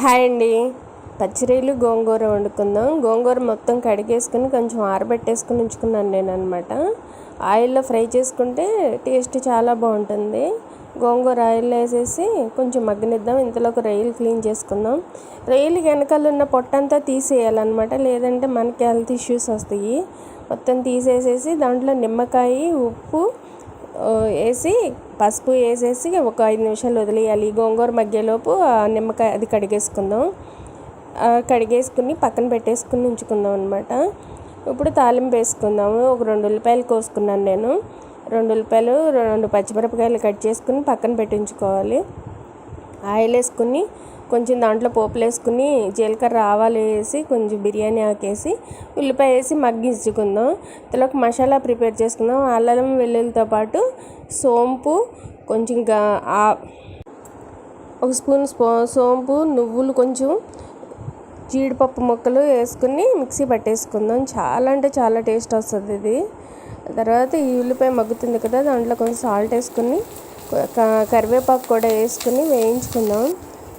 Hi అండి. పచ్చిరొయ్యలు గోంగూర వండుకుందాం. గోంగూర మొత్తం కడిగేసుకుని కొంచెం ఆరబెట్టేసుకుని ఉంచుకున్నాను నేను అనమాట. ఆయిల్లో ఫ్రై చేసుకుంటే టేస్ట్ చాలా బాగుంటుంది. గోంగూర ఆయిల్లో వేసేసి కొంచెం మగ్గనిద్దాం. ఇంతలోకి రొయ్యలు క్లీన్ చేసుకుందాం. రొయ్యలు వెనకాల ఉన్న పొట్టంతా తీసేయాలన్నమాట, లేదంటే మనకి హెల్త్ ఇష్యూస్ వస్తాయి. మొత్తం తీసేసేసి దాంట్లో నిమ్మకాయ, ఉప్పు వేసి పసుపు వేసేసి ఒక 5 నిమిషాలు వదిలేయాలి. గోంగూర మగ్గేలోపు నిమ్మకాయ అది కడిగేసుకుందాం. కడిగేసుకుని పక్కన పెట్టేసుకుని ఉంచుకుందాం అనమాట. ఇప్పుడు తాలింపు వేసుకుందాము. ఒక 2 ఉల్లిపాయలు కోసుకున్నాను నేను. 2 ఉల్లిపాయలు, 2 పచ్చిమిరపకాయలు కట్ చేసుకుని పక్కన పెట్టించుకోవాలి. ఆయిల్ వేసుకుని కొంచెం దాంట్లో పోపులు వేసుకుని జీలకర్ర ఆవాలు వేసి కొంచెం బిర్యానీ ఆకేసి ఉల్లిపాయ వేసి మగ్గించుకుందాం. ఇంతలోకి మసాలా ప్రిపేర్ చేసుకుందాం. అల్లం వెల్లుల్లితో పాటు సోంపు, కొంచెం ఒక స్పూన్ సోంపు, నువ్వులు, కొంచెం జీడిపప్పు ముక్కలు వేసుకుని మిక్సీ పట్టేసుకుందాం. చాలా అంటే చాలా టేస్ట్ వస్తుంది ఇది. తర్వాత ఈ ఉల్లిపాయ మగ్గుతుంది కదా, దాంట్లో కొంచెం సాల్ట్ వేసుకుని కరివేపాకు కూడా వేసుకుని వేయించుకుందాం.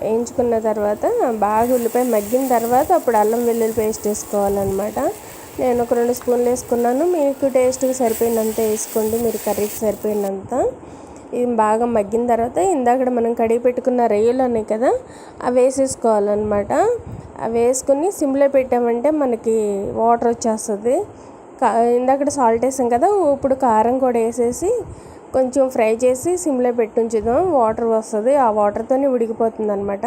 వేయించుకున్న తర్వాత బాగా ఉల్లిపాయ మగ్గిన తర్వాత అప్పుడు అల్లం వెల్లుల్లి పేస్ట్ వేసుకోవాలన్నమాట. నేను ఒక 2 స్పూన్లు వేసుకున్నాను. మీకు టేస్ట్కి సరిపోయినంత వేసుకోండి, మీరు కర్రీకి సరిపోయినంత. ఇది బాగా మగ్గిన తర్వాత ఇందాక మనం కడిగి పెట్టుకున్న రొయ్యలు ఉన్నాయి కదా, అవి వేసేసుకోవాలన్నమాట. అవి వేసుకుని సిమ్లో పెట్టామంటే మనకి వాటర్ వచ్చేస్తుంది. ఇందాక సాల్ట్ వేసాం కదా, ఇప్పుడు కారం కూడా వేసేసి కొంచెం ఫ్రై చేసి సిమ్లో పెట్టి ఉంచుదాం. వాటర్ వస్తుంది, ఆ వాటర్తోనే ఉడికిపోతుంది అనమాట.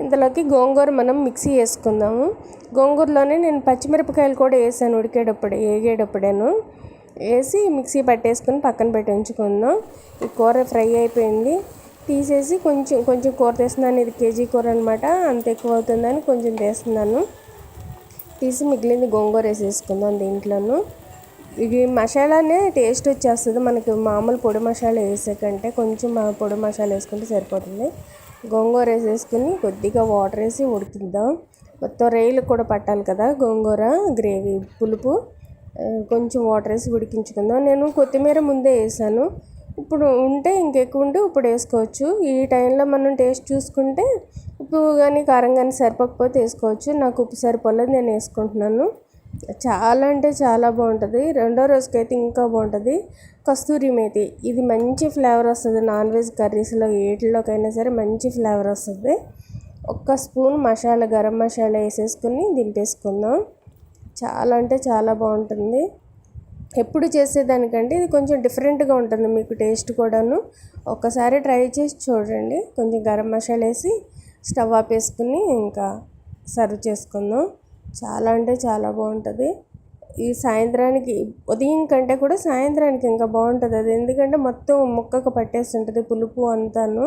ఇంతలోకి గోంగూర మనం మిక్సీ వేసుకుందాము. గోంగూరలోనే నేను పచ్చిమిరపకాయలు కూడా వేసాను వేగేటప్పుడేను వేసి మిక్సీ పట్టేసుకుని పక్కన పెట్టి ఉంచుకుందాం. ఈ కూర ఫ్రై అయిపోయింది. తీసేసి కొంచెం కూర తీస్తున్నాను. ఇది కేజీ కూర అనమాట, అంత ఎక్కువ అవుతుందని కొంచెం తీస్తున్నాను. తీసి మిగిలింది గోంగూర వేసేసుకుందాం దీంట్లోనూ. ఇది మసాలానే టేస్ట్ వచ్చేస్తుంది మనకి. మామూలు పొడి మసాలా వేసే కంటే కొంచెం పొడి మసాలా వేసుకుంటే సరిపోతుంది. గోంగూర వేసేసుకుని కొద్దిగా వాటర్ వేసి ఉడికిద్దాం. మొత్తం రొయ్యలు కూడా పట్టాలి కదా గోంగూర గ్రేవీ పులుపు. కొంచెం వాటర్ వేసి ఉడికించుకుందాం. నేను కొత్తిమీర ముందే వేసాను. ఇప్పుడు ఉంటే ఇంకెక్కువ ఉంటే ఇప్పుడు వేసుకోవచ్చు. ఈ టైంలో మనం టేస్ట్ చూసుకుంటే ఉప్పు కానీ కారం కానీ సరిపోకపోతే వేసుకోవచ్చు. నాకు ఉప్పు సరిపోలేదు, నేను వేసుకుంటున్నాను. చాలా అంటే చాలా బాగుంటుంది. రెండో రోజుకైతే ఇంకా బాగుంటుంది. కస్తూరి మేతి, ఇది మంచి ఫ్లేవర్ వస్తుంది. నాన్ వెజ్ కర్రీస్లో ఏటిలోకైనా సరే మంచి ఫ్లేవర్ వస్తుంది. 1 స్పూన్ గరం మసాలా వేసేసుకుని దింపేసుకుందాం. చాలా అంటే చాలా బాగుంటుంది. ఎప్పుడు చేసేదానికంటే ఇది కొంచెం డిఫరెంట్గా ఉంటుంది మీకు టేస్ట్ కూడాను. ఒక్కసారి ట్రై చేసి చూడండి. కొంచెం గరం మసాలా వేసి స్టవ్ ఆపేసుకుని ఇంకా సర్వ్ చేసుకుందాం. చాలా అంటే చాలా బాగుంటుంది. ఈ సాయంత్రానికి, ఉదయం కంటే కూడా సాయంత్రానికి ఇంకా బాగుంటుంది అది. ఎందుకంటే మొత్తం ముక్కకు పట్టేసి ఉంటుంది పులుపు అంతాను.